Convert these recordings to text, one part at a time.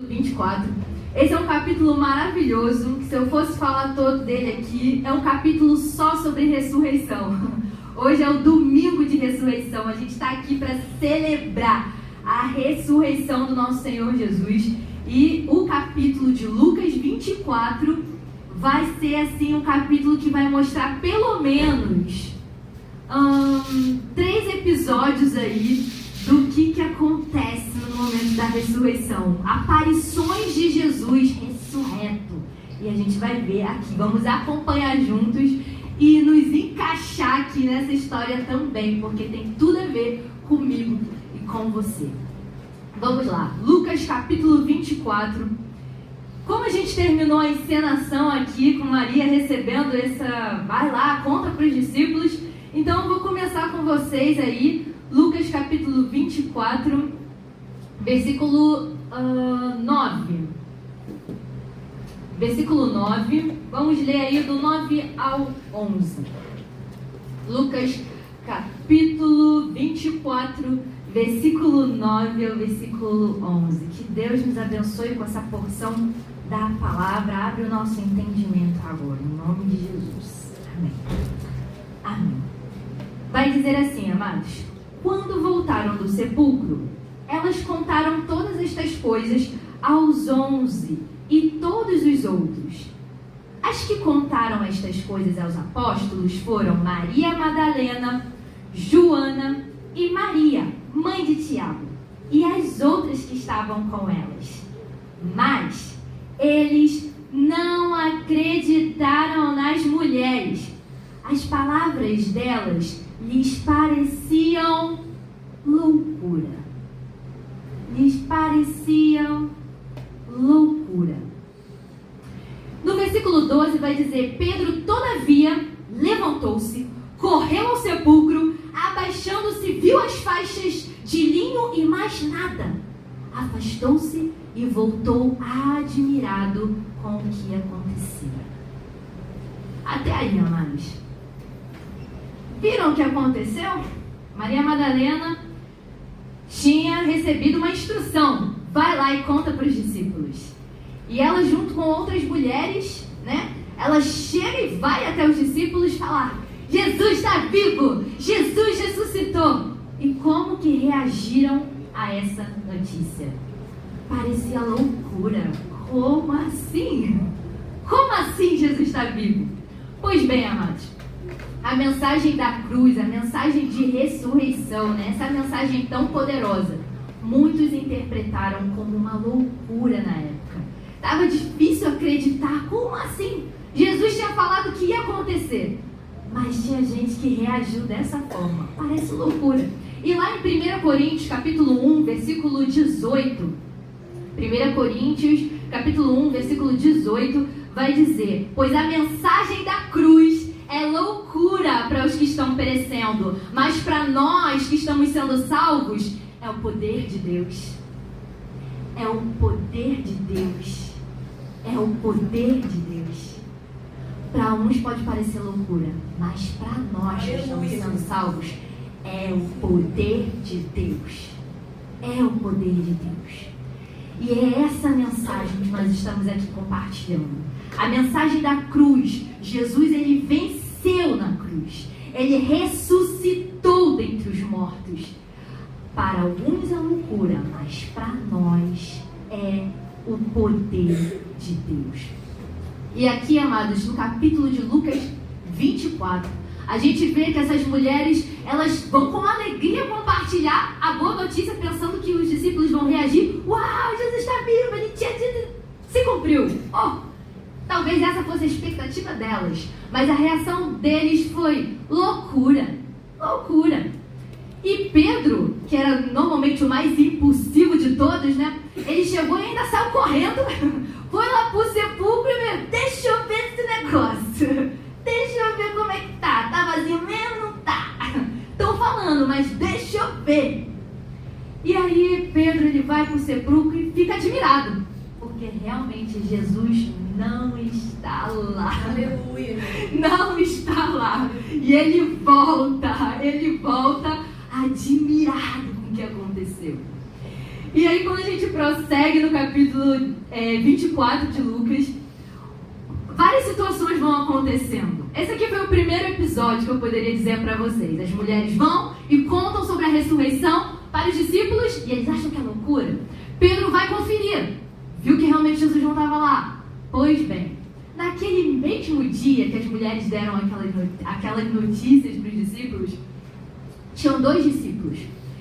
24. Esse é um capítulo maravilhoso, que se eu fosse falar todo dele aqui, é um capítulo só sobre ressurreição. Hoje é o domingo de ressurreição, a gente está aqui para celebrar a ressurreição do nosso Senhor Jesus. E o capítulo de Lucas 24 vai ser assim um capítulo que vai mostrar pelo menos 3 episódios aí do que acontece no momento da ressurreição. Aparições de Jesus ressurreto. E a gente vai ver aqui, vamos acompanhar juntos e nos encaixar aqui nessa história também, porque tem tudo a ver comigo e com você. Vamos lá, Lucas capítulo 24. Como a gente terminou a encenação aqui com Maria recebendo essa, vai lá, conta para os discípulos, então eu vou começar com vocês aí, Lucas capítulo 24, versículo 9. Versículo 9, vamos ler aí do 9 ao 11. Lucas capítulo 24, versículo 9 ao versículo 11. Que Deus nos abençoe com essa porção da palavra. Abre o nosso entendimento agora, em nome de Jesus. Amém. Amém. Vai dizer assim, amados: quando voltaram do sepulcro, elas contaram todas estas coisas aos 11 e todos os outros. As que contaram estas coisas aos apóstolos foram Maria Madalena, Joana e Maria, mãe de Tiago, e as outras que estavam com elas. Mas eles não acreditaram nas mulheres. As palavras delas lhes pareciam loucura. Lhes pareciam loucura. No versículo 12 vai dizer: Pedro, todavia, levantou-se, correu ao sepulcro, abaixando-se, viu as faixas de linho e mais nada. Afastou-se e voltou admirado com o que acontecia. Até aí, amados. Viram o que aconteceu? Maria Madalena tinha recebido uma instrução. Vai lá e conta para os discípulos. E ela, junto com outras mulheres, né? Ela chega e vai até os discípulos falar: Jesus está vivo! Jesus ressuscitou! E como que reagiram a essa notícia? Parecia loucura. Como assim? Como assim Jesus está vivo? Pois bem, amados, a mensagem da cruz, a mensagem de ressurreição, né? Essa mensagem tão poderosa, muitos interpretaram como uma loucura na época. Estava difícil acreditar. Como assim? Jesus tinha falado que ia acontecer. Mas tinha gente que reagiu dessa forma. Parece loucura. E lá em 1 Coríntios, capítulo 1, versículo 18. 1 Coríntios, capítulo 1, versículo 18, vai dizer: pois a mensagem da cruz é loucura para os que estão perecendo, mas para nós que estamos sendo salvos, é o poder de Deus. É o poder de Deus. É o poder de Deus. Para uns pode parecer loucura, mas para nós que estamos sendo salvos, é o poder de Deus. É o poder de Deus. E é essa mensagem que nós estamos aqui compartilhando. A mensagem da cruz. Jesus, ele venceu na cruz. Ele ressuscitou dentre os mortos. Para alguns é loucura, mas para nós é o poder de Deus. E aqui, amados, no capítulo de Lucas 24, a gente vê que essas mulheres, elas vão com alegria compartilhar a boa notícia, pensando que os discípulos vão reagir. Uau, Jesus está vivo, ele tinha dito, se cumpriu. Talvez essa fosse a expectativa delas, mas a reação deles foi loucura, loucura. E Pedro, que era normalmente o mais impulsivo de todos, né? Ele chegou e ainda saiu correndo, foi lá pro sepulcro e veio: deixa eu ver esse negócio, deixa eu ver como é que tá. Tá vazio mesmo? Não tá. Estão falando, mas deixa eu ver. E aí Pedro, ele vai pro sepulcro e fica admirado, porque realmente Jesus não está lá. Aleluia. Não está lá. E ele volta admirado com o que aconteceu. E aí, quando a gente prossegue no capítulo 24 de Lucas, várias situações vão acontecendo. Esse aqui foi o primeiro episódio que eu poderia dizer para vocês. As mulheres vão e contam sobre a ressurreição para os discípulos e eles acham que é loucura. Pedro vai conferir. Viu que realmente Jesus não estava lá. Pois bem, naquele mesmo dia que as mulheres deram aquelas notícias para os discípulos, tinham 2 discípulos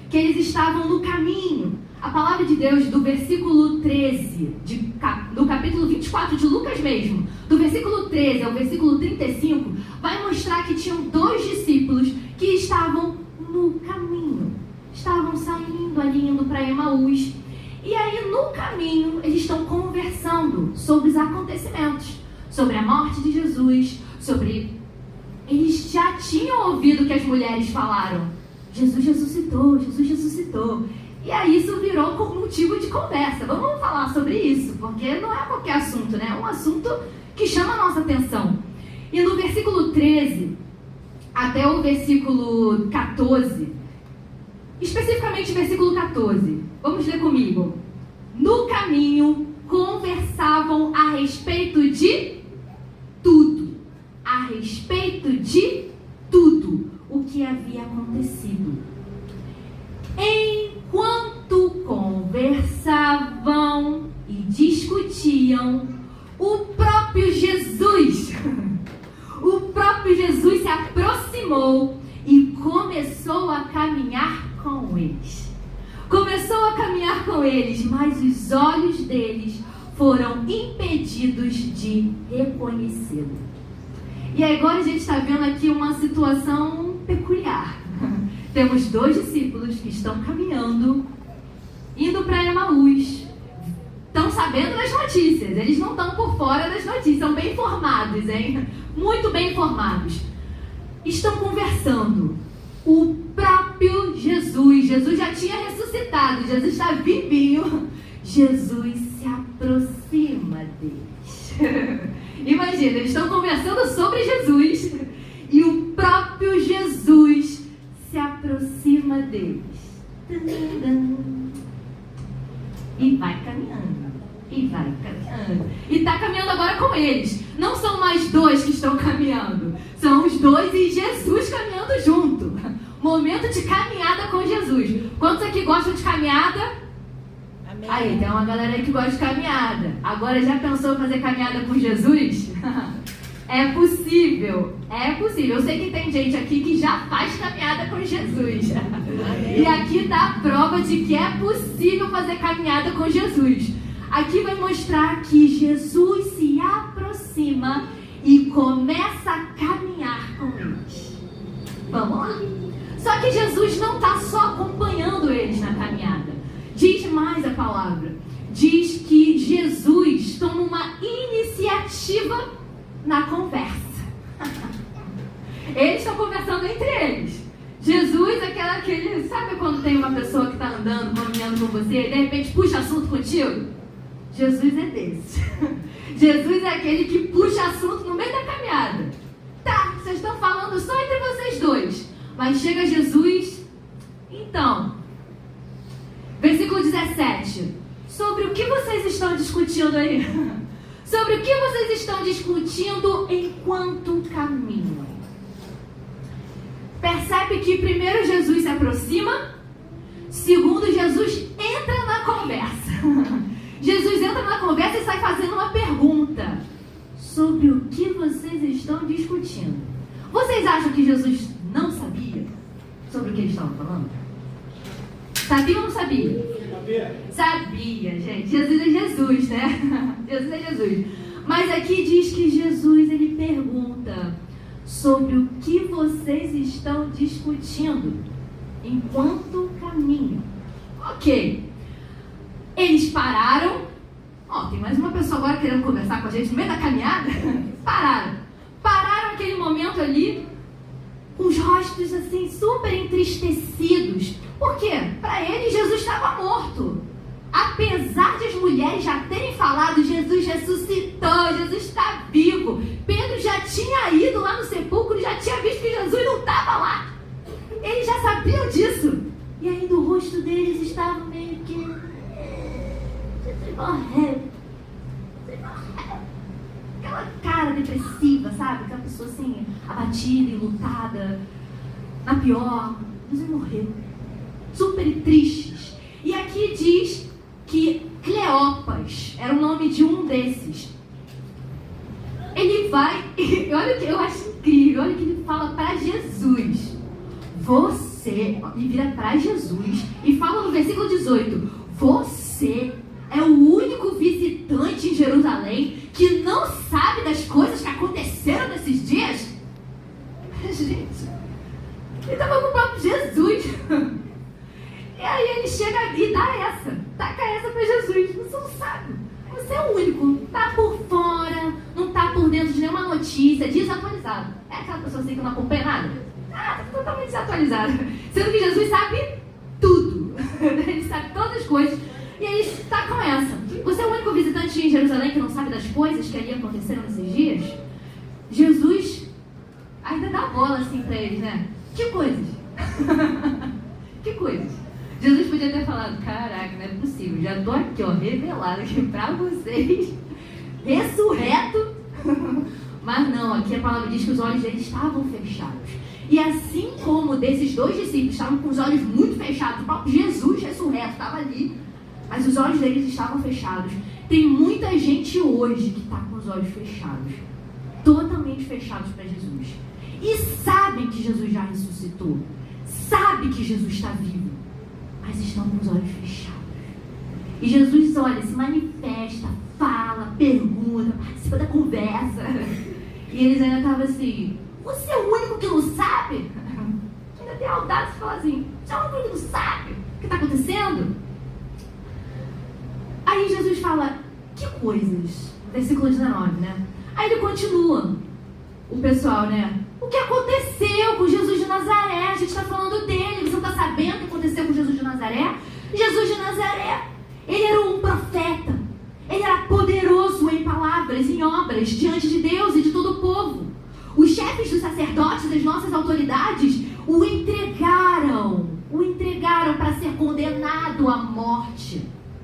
que eles estavam no caminho. A palavra de Deus, do versículo 13, do capítulo 24 de Lucas mesmo, do versículo 13 ao versículo 35, vai mostrar que tinham 2 discípulos que estavam no caminho. Estavam saindo ali, indo para Emaús. E aí, no caminho, eles estão conversando sobre os acontecimentos, sobre a morte de Jesus, sobre... Eles já tinham ouvido o que as mulheres falaram. Jesus ressuscitou, Jesus ressuscitou. E aí isso virou motivo de conversa. Vamos falar sobre isso, porque não é qualquer assunto, né? É um assunto que chama a nossa atenção. E no versículo 13 até o versículo 14, especificamente versículo 14, vamos ler comigo. No caminho conversavam a respeito de tudo. A respeito de tudo o que havia acontecido. Enquanto conversavam e discutiam, o próprio Jesus se aproximou e começou a caminhar com eles. Mas os olhos deles foram impedidos de reconhecê-lo. E agora a gente está vendo aqui uma situação peculiar. Temos 2 discípulos que estão caminhando, indo para Emaús. Estão sabendo das notícias. Eles não estão por fora das notícias. São bem informados, hein? Muito bem informados. Estão conversando. O próprio Jesus já tinha ressuscitado. Jesus está vivinho. Jesus se aproxima deles. Imagina, eles estão conversando sobre Jesus. E o próprio Jesus se aproxima deles. E vai caminhando. E está caminhando agora com eles. Não são mais 2 que estão caminhando. São os 2 e Jesus caminhando junto. Momento de caminhada com Jesus. Quantos aqui gostam de caminhada? Amém. Aí, tem uma galera aí que gosta de caminhada. Agora, já pensou em fazer caminhada com Jesus? É possível. Eu sei que tem gente aqui que já faz caminhada com Jesus. Amém. E aqui está a prova de que é possível fazer caminhada com Jesus. Aqui vai mostrar que Jesus se aproxima e começa a caminhar com eles. Vamos lá. Só que Jesus não está só acompanhando eles na caminhada. Diz mais a palavra. Diz que Jesus toma uma iniciativa na conversa. Eles estão conversando entre eles. Jesus, aquele, sabe quando tem uma pessoa que está andando, caminhando com você e de repente puxa assunto contigo? Jesus é desse. Jesus é aquele que puxa assunto no meio da caminhada. Tá, vocês estão falando só entre vocês 2. Mas chega Jesus. Então, versículo 17. Sobre o que vocês estão discutindo aí? Sobre o que vocês estão discutindo enquanto caminham? Percebe que primeiro Jesus se aproxima, segundo Jesus entra na conversa. Jesus entra na conversa e sai fazendo uma pergunta. Sobre o que vocês estão discutindo? Vocês acham que Jesus não sabia sobre o que eles estavam falando? Sabia ou não sabia? Sabia, gente. Jesus é Jesus, né? Jesus é Jesus. Mas aqui diz que Jesus, ele pergunta sobre o que vocês estão discutindo enquanto caminham. Ok. Eles pararam. Tem mais uma pessoa agora querendo conversar com a gente no meio da caminhada. Pararam aquele momento ali com os rostos assim super entristecidos. Por quê? Para eles Jesus estava morto. Apesar de as mulheres já terem falado, Jesus ressuscitou, Jesus está vivo. Pedro já tinha ido lá no sepulcro, já tinha visto que Jesus não estava lá. Eles já sabiam disso. E aí no rosto deles estava meio que Você morreu. Aquela cara depressiva, sabe? Aquela pessoa assim, abatida e lutada, na pior. Jesus morreu. Super tristes. E aqui diz que Cleopas era o nome de um desses. Ele vai, olha o que eu acho incrível, olha o que ele fala para Jesus. Você, e vira para Jesus e fala no versículo 18: você é o único visitante em Jerusalém que não sabe das coisas que aconteceram nesses dias? Gente, ele estava com o próprio Jesus. E aí ele chega e taca essa para Jesus. Você não sabe, você é o único, não está por fora, não está por dentro de nenhuma notícia, desatualizado. É aquela pessoa assim que não acompanha nada. Tá totalmente desatualizada. Sendo que Jesus sabe tudo. Ele sabe todas as coisas. E aí está com essa. Você é o único visitante em Jerusalém que não sabe das coisas que ali aconteceram nesses dias? Jesus ainda dá bola assim para eles, né? Que coisas? Que coisas? Jesus podia ter falado: caraca, não é possível, já tô aqui, ó, revelado aqui pra vocês, ressurreto. Mas não, aqui a palavra diz que os olhos deles estavam fechados. E assim como desses dois discípulos estavam com os olhos muito fechados, o próprio Jesus ressurreto estava ali, mas os olhos deles estavam fechados. Tem muita gente hoje que está com os olhos fechados, totalmente fechados para Jesus, e sabem que Jesus já ressuscitou, sabem que Jesus está vivo, mas estão com os olhos fechados. E Jesus, olha, se manifesta, fala, pergunta, participa da conversa. E eles ainda estavam assim: você é o único que não sabe? Ainda tem a audácia de falar assim: você é o único que não sabe o que está acontecendo? Aí Jesus fala: que coisas? Versículo 19, né? Aí ele continua, o pessoal, né? O que aconteceu com Jesus de Nazaré? A gente está falando dele. Você não está sabendo o que aconteceu com Jesus de Nazaré? Jesus de Nazaré, ele era um profeta. Ele era poderoso em palavras, em obras, diante de Deus e de todo o povo. Os chefes dos sacerdotes, as nossas autoridades, o entregaram para ser condenado à morte.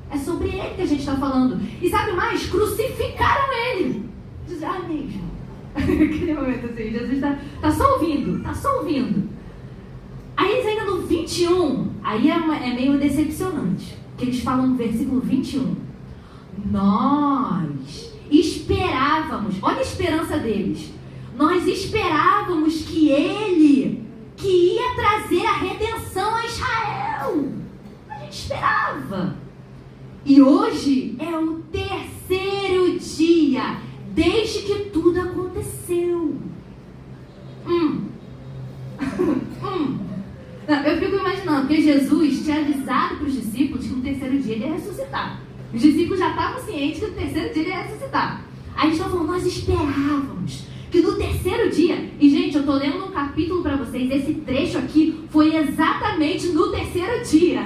É sobre ele que a gente está falando. E sabe mais? Crucificaram ele. Diz: ah, mesmo. Aquele momento assim, Jesus está só ouvindo. Aí eles ainda no 21, aí é meio decepcionante, que eles falam no versículo 21: nós esperávamos, olha a esperança deles, nós esperávamos que ele, que ia trazer a redenção a Israel. A gente esperava. E hoje é o terceiro dia desde que tudo aconteceu. Não, eu fico imaginando, porque Jesus tinha avisado para os discípulos que no terceiro dia ele ia ressuscitar. Os discípulos já estavam cientes que no terceiro dia ele ia ressuscitar. Aí eles estão falando: nós esperávamos que no terceiro dia... E gente, eu estou lendo um capítulo para vocês, esse trecho aqui foi exatamente no terceiro dia.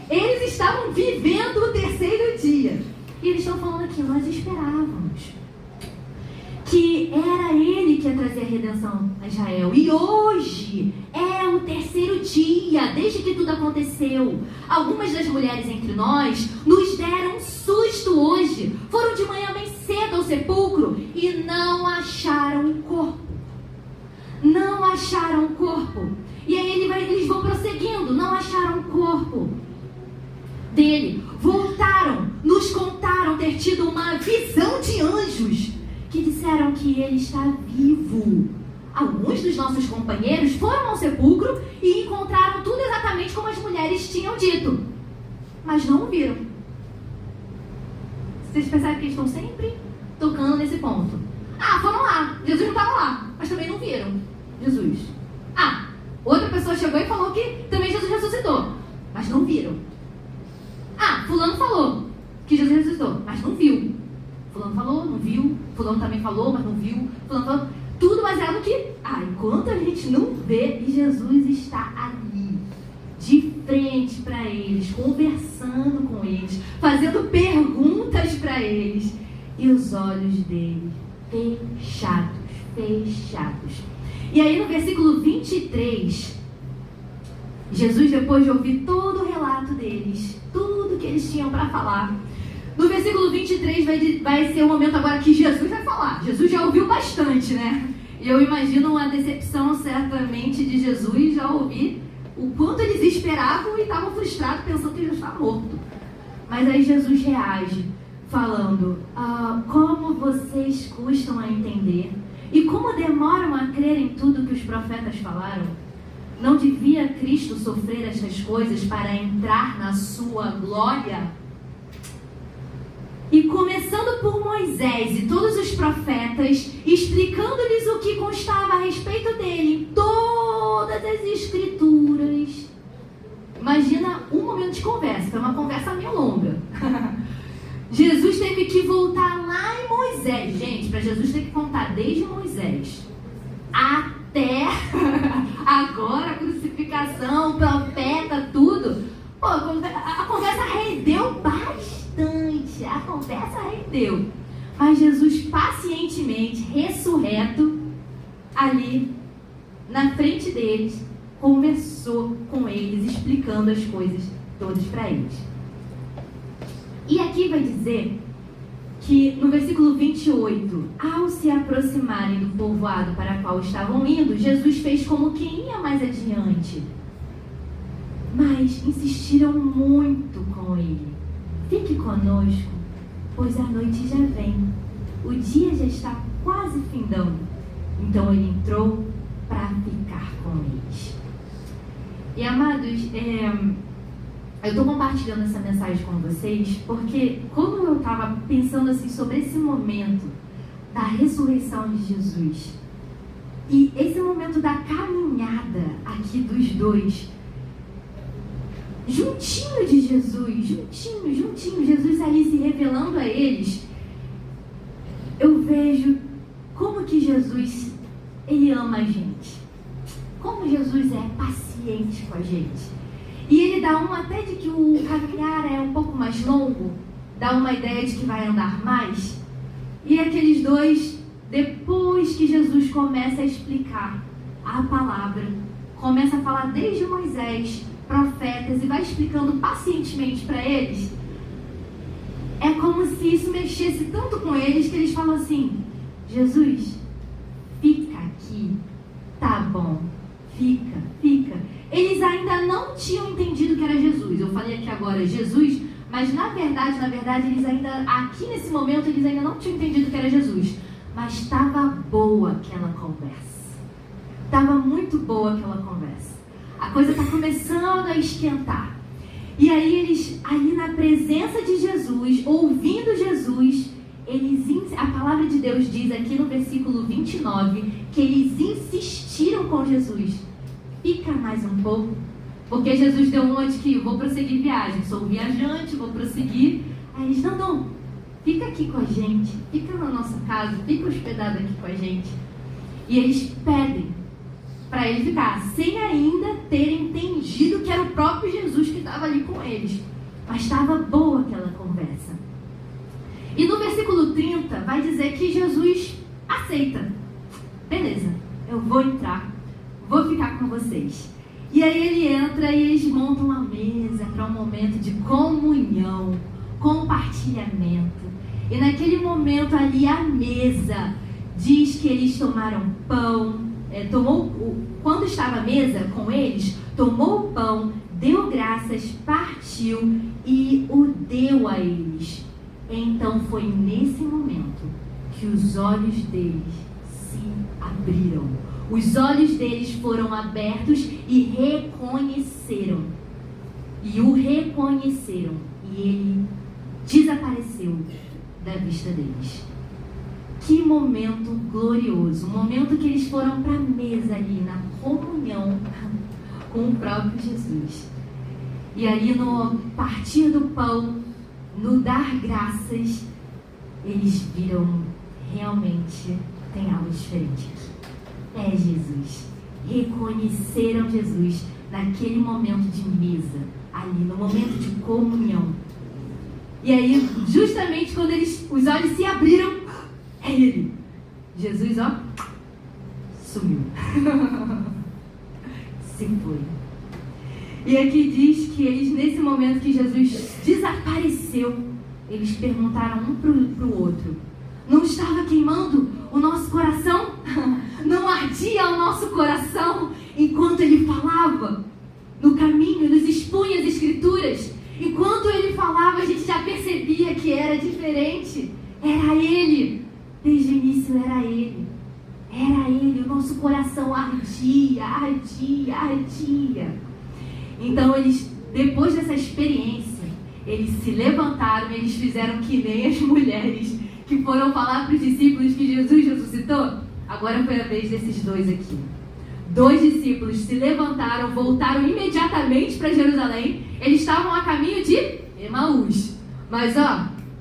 Eles estavam vivendo o terceiro dia. E eles estão falando aqui: nós esperávamos que era ele que ia trazer a redenção a Israel. E hoje é o terceiro dia, desde que tudo aconteceu. Algumas das mulheres entre nós nos deram um susto hoje. Foram de manhã bem cedo ao sepulcro e não acharam o corpo. Não acharam o corpo. E aí eles vão prosseguindo: não acharam o corpo dele. Voltaram, nos contaram ter tido uma visão de anjos que disseram que ele está vivo. Alguns dos nossos companheiros foram ao sepulcro e encontraram tudo exatamente como as mulheres tinham dito, mas não o viram. Vocês percebem que eles estão sempre tocando nesse ponto. Ah, foram lá, Jesus não estava lá, mas também não viram Jesus. Ah, outra pessoa chegou e falou que também Jesus ressuscitou, mas não viram. Ah, fulano falou que Jesus ressuscitou, mas não viu. Fulano falou, não viu. Fulano também falou, mas não viu. Fulano falou. Tudo baseado no que? Enquanto a gente não vê, e Jesus está ali, de frente para eles, conversando com eles, fazendo perguntas para eles, e os olhos deles fechados. E aí no versículo 23, Jesus, depois de ouvir todo o relato deles, tudo que eles tinham para falar, no versículo 23 vai ser o momento agora que Jesus vai falar. Jesus já ouviu bastante, né? E eu imagino uma decepção certamente de Jesus ao ouvir o quanto eles esperavam e estavam frustrados pensando que ele já estava morto. Mas aí Jesus reage falando, como vocês custam a entender e como demoram a crer em tudo que os profetas falaram? Não devia Cristo sofrer estas coisas para entrar na sua glória? E começando por Moisés e todos os profetas, explicando-lhes o que constava a respeito dele em todas as escrituras. Imagina um momento de conversa, foi uma conversa meio longa. Jesus teve que voltar lá em Moisés. Gente, para Jesus ter que contar desde Moisés até agora a crucificação, o profeta, tudo. Pô, a conversa rendeu bastante. A conversa rendeu. Mas Jesus pacientemente, ressurreto, ali na frente deles, conversou com eles, explicando as coisas todas para eles. E aqui vai dizer que no versículo 28, ao se aproximarem do povoado para o qual estavam indo, Jesus fez como quem ia mais adiante. Mas insistiram muito com ele. Fique conosco, pois a noite já vem. O dia já está quase findando. Então ele entrou para ficar com eles. E amados, eu estou compartilhando essa mensagem com vocês porque como eu estava pensando assim sobre esse momento da ressurreição de Jesus e esse momento da caminhada aqui dos dois, juntinho de Jesus, juntinho, Jesus ali se revelando a eles, eu vejo como que Jesus, ele ama a gente, como Jesus é paciente com a gente. E ele dá uma até de que o caminhar é um pouco mais longo, dá uma ideia de que vai andar mais. E aqueles dois, depois que Jesus começa a explicar a palavra, começa a falar desde Moisés, profetas, e vai explicando pacientemente para eles, é como se isso mexesse tanto com eles que eles falam assim, Jesus, fica aqui, tá bom, fica. Eles ainda não tinham entendido que era Jesus. Eu falei aqui agora Jesus, mas na verdade, eles ainda, aqui nesse momento, eles ainda não tinham entendido que era Jesus. Mas estava boa aquela conversa. Estava muito boa aquela conversa. A coisa está começando a esquentar. E aí eles, ali na presença de Jesus, ouvindo Jesus, a palavra de Deus diz aqui no versículo 29, que eles insistiram com Jesus. Fica mais um pouco, porque Jesus deu uma de que vou prosseguir viagem, sou viajante, vou prosseguir. Aí eles, não, fica aqui com a gente, fica na nossa casa, fica hospedado aqui com a gente. E eles pedem para ele ficar, sem ainda terem entendido que era o próprio Jesus que estava ali com eles. Mas estava boa aquela conversa. E no versículo 30 vai dizer que Jesus aceita. Beleza, eu vou entrar. Vou ficar com vocês. E aí ele entra e eles montam uma mesa para um momento de comunhão, compartilhamento. E naquele momento ali a mesa diz que eles tomaram pão, quando estava à mesa com eles, tomou o pão, deu graças, partiu e o deu a eles. Então foi nesse momento que os olhos deles se abriram. Os olhos deles foram abertos e reconheceram. E o reconheceram. E ele desapareceu da vista deles. Que momento glorioso. Um momento que eles foram para a mesa ali, na comunhão com o próprio Jesus. E ali no partir do pão, no dar graças, eles viram realmente tem algo diferente aqui. É Jesus. Reconheceram Jesus naquele momento de mesa, ali no momento de comunhão. E aí, justamente quando os olhos se abriram, é ele. Jesus, sumiu. Se foi. E aqui diz que eles, nesse momento que Jesus desapareceu, eles perguntaram um para o outro: não estava queimando o nosso coração? Não ardia o nosso coração enquanto ele falava? No caminho, nos expunha as Escrituras. Enquanto ele falava, a gente já percebia que era diferente. Era ele. Desde o início era ele. Era ele. O nosso coração ardia, ardia, ardia. Então, eles, depois dessa experiência, eles se levantaram e eles fizeram que nem as mulheres que foram falar para os discípulos que Jesus ressuscitou. Agora foi a vez desses dois aqui. 2 discípulos se levantaram, voltaram imediatamente para Jerusalém. Eles estavam a caminho de Emaús. Mas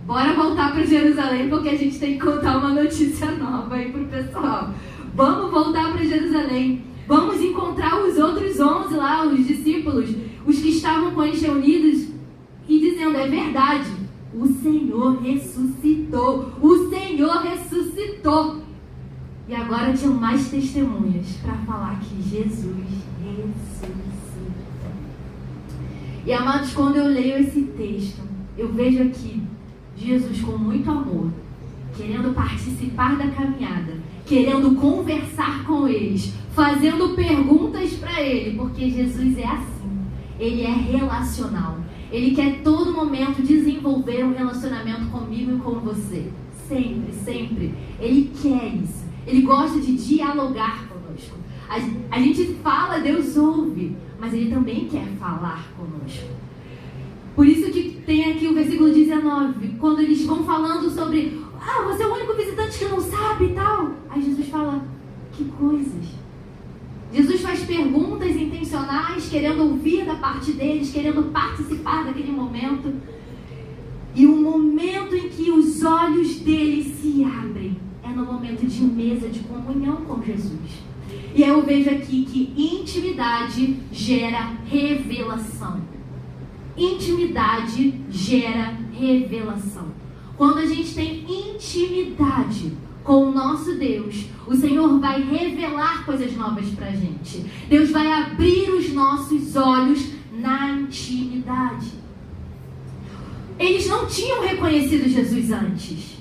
bora voltar para Jerusalém, porque a gente tem que contar uma notícia nova aí pro pessoal. Vamos voltar para Jerusalém. Vamos encontrar os outros 11 lá, os discípulos, os que estavam com eles reunidos, e dizendo: é verdade, o Senhor ressuscitou. O Senhor ressuscitou. E agora tinham mais testemunhas para falar que Jesus ressuscitou. E amados, quando eu leio esse texto, eu vejo aqui Jesus com muito amor, querendo participar da caminhada, querendo conversar com eles, fazendo perguntas para ele, porque Jesus é assim, ele é relacional. Ele quer todo momento desenvolver um relacionamento comigo e com você. Sempre, sempre. Ele quer isso. Ele gosta de dialogar conosco. A gente fala, Deus ouve, mas Ele também quer falar conosco. Por isso que tem aqui o versículo 19, quando eles vão falando sobre: você é o único visitante que não sabe e tal. Aí Jesus fala: que coisas? Jesus faz perguntas intencionais, querendo ouvir da parte deles, querendo participar daquele momento. E o momento em que os olhos deles se abrem é no momento de mesa de comunhão com Jesus. E aí eu vejo aqui que intimidade gera revelação. Intimidade gera revelação. Quando a gente tem intimidade com o nosso Deus, o Senhor vai revelar coisas novas pra gente. Deus vai abrir os nossos olhos na intimidade. Eles não tinham reconhecido Jesus antes.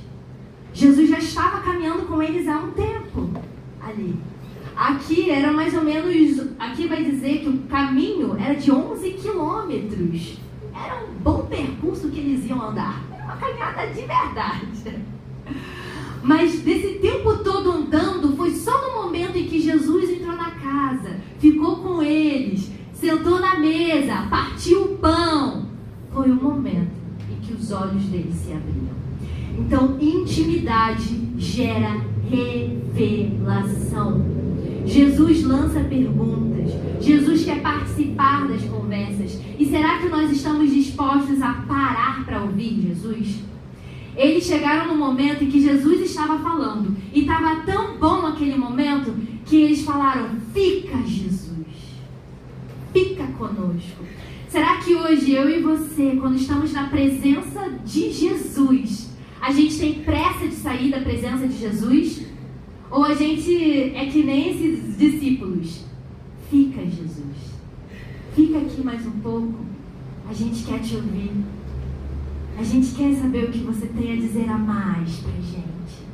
Jesus já estava caminhando com eles há um tempo ali. Aqui era mais ou menos, aqui vai dizer que o caminho era de 11 quilômetros. Era um bom percurso que eles iam andar. Era uma caminhada de verdade. Mas desse tempo todo andando, foi só no momento em que Jesus entrou na casa, ficou com eles, sentou na mesa, partiu o pão. Foi o momento em que os olhos deles se abriram. Então, intimidade gera revelação. Jesus lança perguntas. Jesus quer participar das conversas. E será que nós estamos dispostos a parar para ouvir Jesus? Eles chegaram no momento em que Jesus estava falando. E estava tão bom aquele momento que eles falaram: fica, Jesus. Fica conosco. Será que hoje eu e você, quando estamos na presença de Jesus, a gente tem pressa de sair da presença de Jesus? Ou a gente é que nem esses discípulos? Fica, Jesus. Fica aqui mais um pouco. A gente quer te ouvir. A gente quer saber o que você tem a dizer a mais pra gente.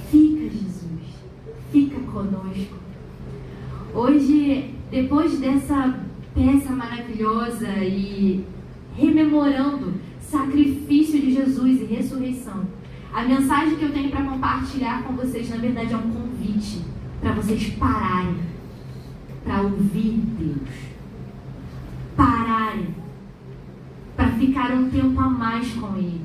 Fica, Jesus. Fica conosco. Hoje, depois dessa peça maravilhosa e rememorando sacrifício de Jesus e ressurreição, a mensagem que eu tenho para compartilhar com vocês, na verdade, é um convite para vocês pararem para ouvir Deus. Pararem para ficar um tempo a mais com Ele,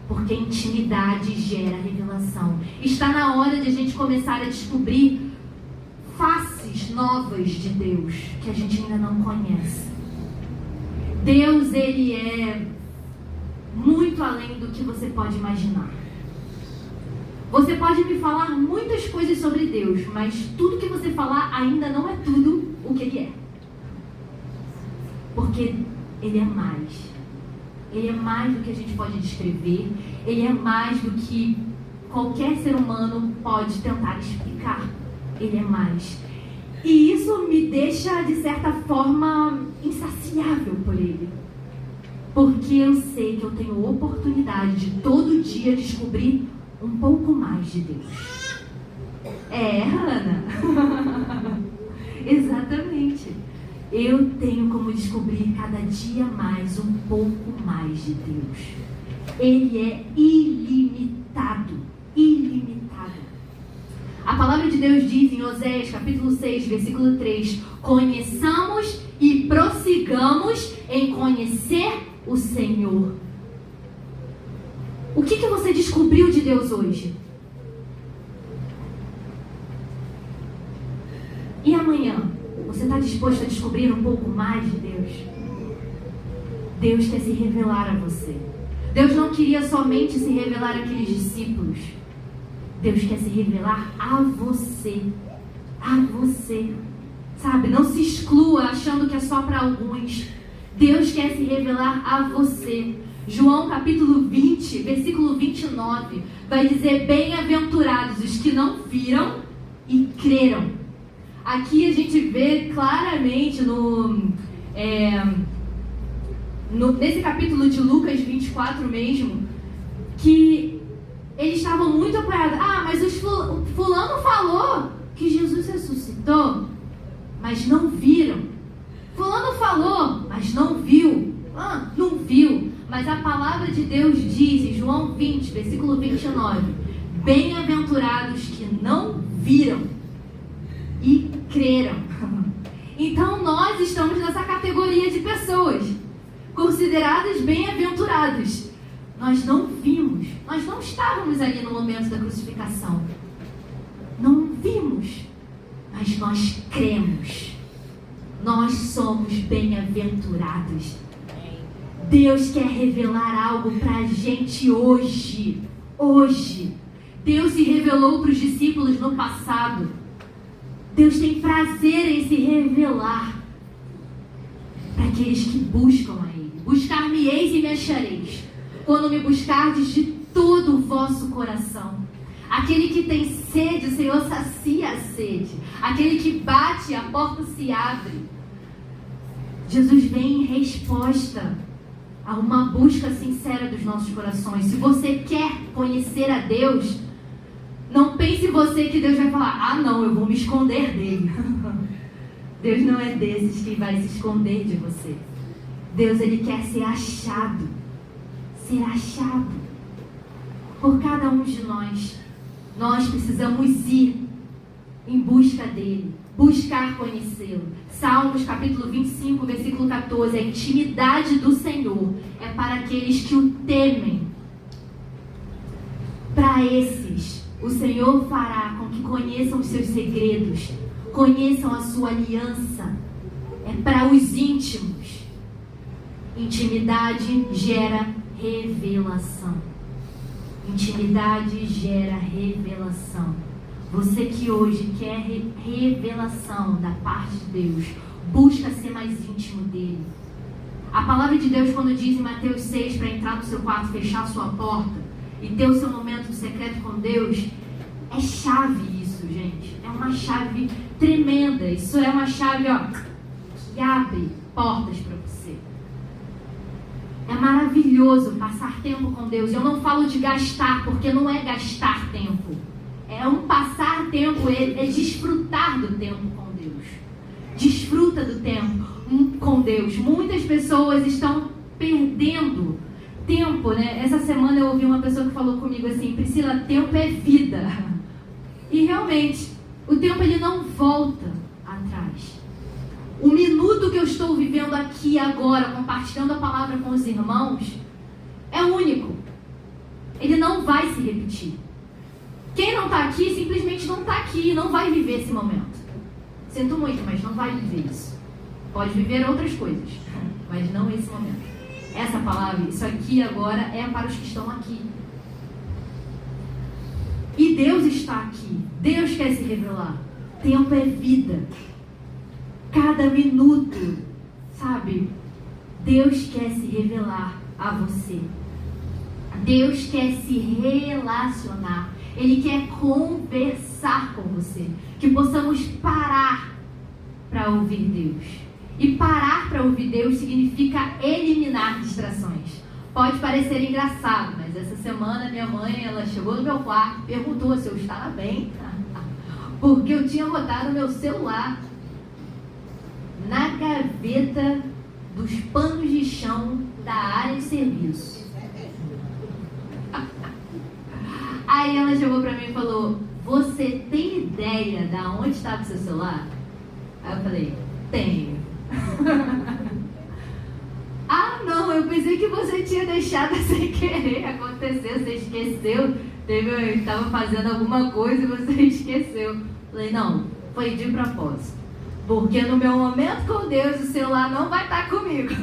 porque intimidade gera revelação. Está na hora de a gente começar a descobrir faces novas de Deus que a gente ainda não conhece. Deus, Ele é muito além do que você pode imaginar. Você pode me falar muitas coisas sobre Deus, mas tudo que você falar ainda não é tudo o que Ele é. Porque Ele é mais. Ele é mais do que a gente pode descrever. Ele é mais do que qualquer ser humano pode tentar explicar. Ele é mais. E isso me deixa, de certa forma, insaciável por Ele. Porque eu sei que eu tenho oportunidade de todo dia descobrir um pouco mais de Deus. Ana. Exatamente. Eu tenho como descobrir cada dia mais um pouco mais de Deus. Ele é ilimitado. Ilimitado. A palavra de Deus diz em Oséias, capítulo 6, versículo 3: conheçamos e prossigamos em conhecer o Senhor. O que você descobriu de Deus hoje? E amanhã? Você está disposto a descobrir um pouco mais de Deus? Deus quer se revelar a você. Deus não queria somente se revelar àqueles discípulos. Deus quer se revelar a você. A você. Sabe, não se exclua achando que é só para alguns. Deus quer se revelar a você. João capítulo 20, versículo 29, vai dizer: bem-aventurados os que não viram e creram. Aqui a gente vê claramente nesse capítulo de Lucas 24 mesmo, que eles estavam muito apoiados. Mas o fulano falou que Jesus ressuscitou, mas não viram. Fulano falou, mas não viu. Não viu. Mas a palavra de Deus diz em João 20, versículo 29, bem-aventurados que não viram e creram. Então nós estamos nessa categoria de pessoas consideradas bem-aventurados. Nós não vimos, nós não estávamos ali no momento da crucificação. Não vimos, mas nós cremos. Nós somos bem-aventurados. Deus quer revelar algo para a gente hoje. Hoje. Deus se revelou para os discípulos no passado. Deus tem prazer em se revelar para aqueles que buscam a Ele. Buscar-me-eis e me achareis, quando me buscardes de todo o vosso coração. Aquele que tem sede, o Senhor sacia a sede. Aquele que bate, a porta se abre. Jesus vem em resposta a uma busca sincera dos nossos corações. Se você quer conhecer a Deus, não pense você que Deus vai falar: não, eu vou me esconder dele. Deus não é desses que vai se esconder de você. Deus, Ele quer ser achado. Ser achado por cada um de nós. Nós precisamos ir em busca dele, buscar conhecê-lo. Salmos capítulo 25, versículo 14: a intimidade do Senhor é para aqueles que o temem. Para esses, o Senhor fará com que conheçam os seus segredos, conheçam a sua aliança. É para os íntimos. Intimidade gera revelação. Intimidade gera revelação. Você que hoje quer revelação da parte de Deus, busca ser mais íntimo dele. A palavra de Deus, quando diz em Mateus 6 para entrar no seu quarto, fechar a sua porta e ter o seu momento secreto com Deus, é chave isso, gente. É uma chave tremenda. Isso é uma chave, que abre portas para você. É maravilhoso passar tempo com Deus. Eu não falo de gastar, porque não é gastar tempo. É um passar tempo, é desfrutar do tempo com Deus. Desfruta do tempo com Deus. Muitas pessoas estão perdendo tempo, né? Essa semana eu ouvi uma pessoa que falou comigo assim: Priscila, tempo é vida. E realmente, o tempo ele não volta atrás. O minuto que eu estou vivendo aqui agora, compartilhando a palavra com os irmãos, é único. Ele não vai se repetir. Quem não está aqui, simplesmente não está aqui e não vai viver esse momento. Sinto muito, mas não vai viver isso. Pode viver outras coisas, mas não esse momento. Essa palavra, isso aqui agora é para os que estão aqui. E Deus está aqui. Deus quer se revelar. Tempo é vida. Cada minuto, sabe? Deus quer se revelar a você. Deus quer se relacionar. Ele quer conversar com você. Que possamos parar para ouvir Deus. E parar para ouvir Deus significa eliminar distrações. Pode parecer engraçado, mas essa semana minha mãe, ela chegou no meu quarto e perguntou se eu estava bem, porque eu tinha botado meu celular na gaveta dos panos de chão da área de serviço. Aí ela chegou pra mim e falou: você tem ideia de onde estava o seu celular? Aí eu falei: tenho. Ah, não, eu pensei que você tinha deixado sem querer acontecer, você esqueceu, estava fazendo alguma coisa e você esqueceu. Falei: não, foi de propósito. Porque no meu momento com Deus, o celular não vai estar comigo.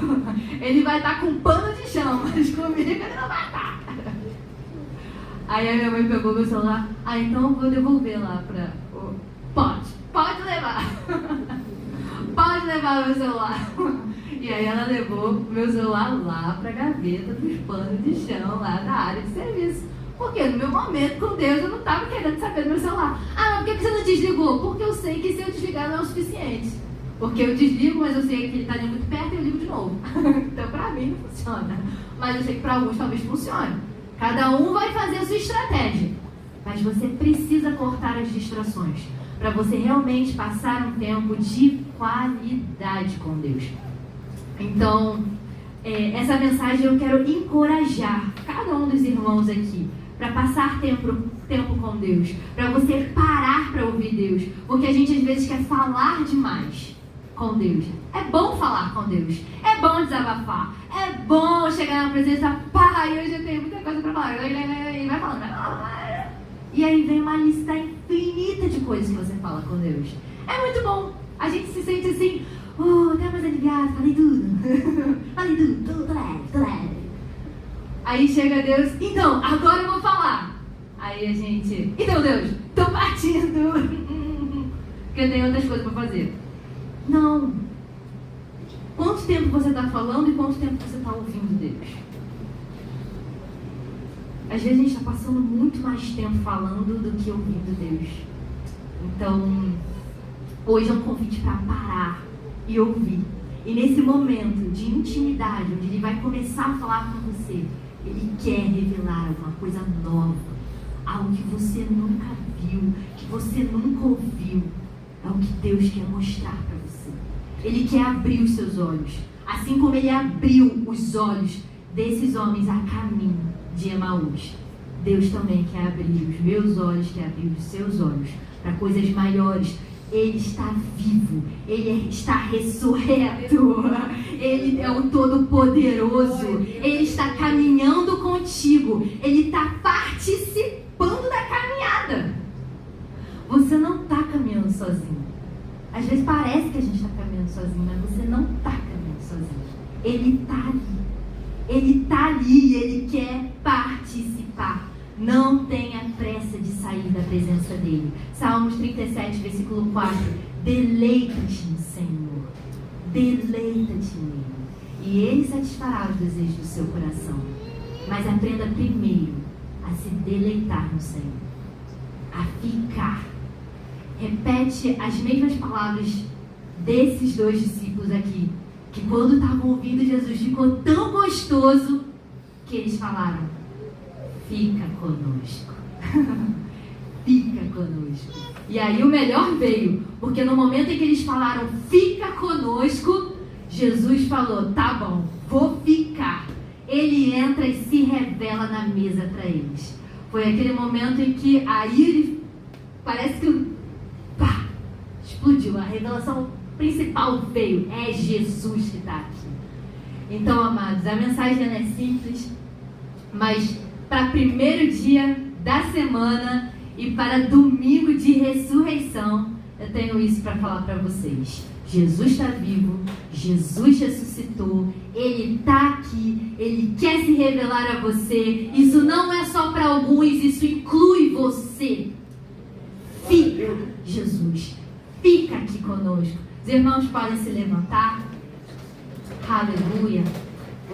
Ele vai estar com pano de chão, mas comigo ele não vai estar. Aí a minha mãe pegou meu celular. Ah, então eu vou devolver lá pra... Pode levar. Pode levar meu celular. E aí ela levou meu celular lá pra gaveta dos panos de chão, lá da área de serviço. Porque no meu momento com Deus eu não estava querendo saber do meu celular. Ah, mas por que você não desligou? Porque eu sei que se eu desligar não é o suficiente. Porque eu desligo, mas eu sei que ele está ali muito perto e eu ligo de novo. Então pra mim não funciona. Mas eu sei que para alguns talvez funcione. Cada um vai fazer a sua estratégia. Mas você precisa cortar as distrações para você realmente passar um tempo de qualidade com Deus. Então, essa mensagem eu quero encorajar cada um dos irmãos aqui para passar tempo com Deus, para você parar para ouvir Deus, porque a gente às vezes quer falar demais com Deus. É bom falar com Deus, é bom desabafar, é bom chegar na presença, pai, hoje eu tenho muita coisa para falar, e vai falando, e aí vem uma lista infinita de coisas que você fala com Deus. É muito bom, a gente se sente assim, até mais aliviado, falei tudo, tudo leve. Aí chega Deus, então, agora eu vou falar. Aí a gente, então Deus, tô partindo, porque eu tenho outras coisas para fazer. Não. Quanto tempo você está falando e quanto tempo você está ouvindo Deus? Às vezes a gente está passando muito mais tempo falando do que ouvindo Deus. Então, hoje é um convite para parar e ouvir. E nesse momento de intimidade, onde Ele vai começar a falar com você, Ele quer revelar alguma coisa nova, algo que você nunca viu, que você nunca ouviu. É o que Deus quer mostrar para você. Ele quer abrir os seus olhos, assim como Ele abriu os olhos desses homens a caminho de Emaús. Deus também quer abrir os meus olhos, quer abrir os seus olhos para coisas maiores. Ele está vivo, Ele está ressurreto, Ele é o Todo-Poderoso, Ele está caminhando contigo, Ele está participando da caminhada. Você não está caminhando sozinho. Às vezes parece que a gente está caminhando sozinho, mas você não está caminhando sozinho. Ele está ali, Ele está ali, Ele quer participar. Não tenha pressa de sair da presença dele. Salmos 37, versículo 4. Deleita-te no Senhor. Deleita-te nele. E Ele satisfará os desejos do seu coração. Mas aprenda primeiro a se deleitar no Senhor. A ficar. Repete as mesmas palavras desses dois discípulos aqui. Que quando estavam ouvindo Jesus ficou tão gostoso que eles falaram: fica conosco. Fica conosco. E aí o melhor veio, porque no momento em que eles falaram fica conosco, Jesus falou: tá bom, vou ficar. Ele entra e se revela na mesa para eles. Foi aquele momento em que aí ele parece que explodiu, a revelação principal veio. É Jesus que está aqui. Então, amados, a mensagem é simples, mas para primeiro dia da semana e para domingo de ressurreição, eu tenho isso para falar para vocês. Jesus está vivo, Jesus ressuscitou, Ele está aqui, Ele quer se revelar a você. Isso não é só para alguns, isso inclui você. Fica, Jesus, fica aqui conosco. Os irmãos podem se levantar. Aleluia.